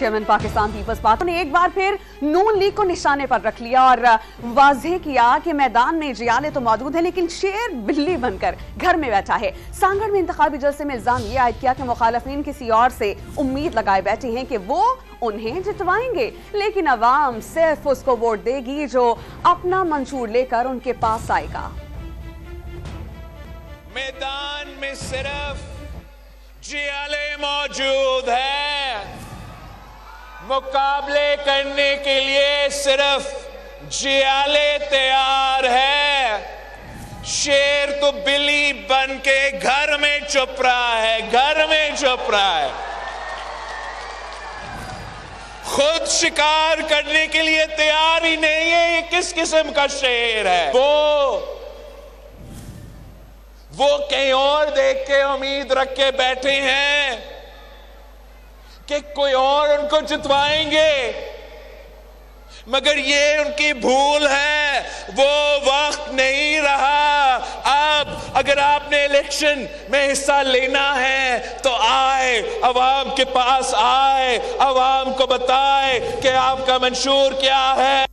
Chairman Pakistan peoples party ने एक बार फिर नून लीग को निशाने पर रख लिया और वाज़ेह किया कि मैदान में जियाले तो मौजूद है लेकिन शेर बिल्ली बनकर घर में बैठा है। सांगड़ में इंतखाबी जलसे में इल्जाम ये आयद किया कि मुखालिफिन किसी और से उम्मीद लगाए बैठे हैं कि वो उन्हें जितवाएंगे, लेकिन अवाम सिर्फ उसको वोट देगी जो अपना मंशूर लेकर उनके पास आएगा। मैदान में सिर्फ जियाले मौजूद है, मुकाबले करने के लिए सिर्फ जियाले तैयार है। शेर तो बिल्ली बन के घर में छुप रहा है, घर में छुप रहा है। खुद शिकार करने के लिए तैयार ही नहीं है। ये किस किस्म का शेर है? वो कहीं और देख के उम्मीद रख के बैठे हैं कि कोई और उनको जितवाएंगे, मगर ये उनकी भूल है। वो वक्त नहीं रहा। अब अगर आपने इलेक्शन में हिस्सा लेना है तो आए, अवाम के पास आए, अवाम को बताए कि आपका मंशूर क्या है।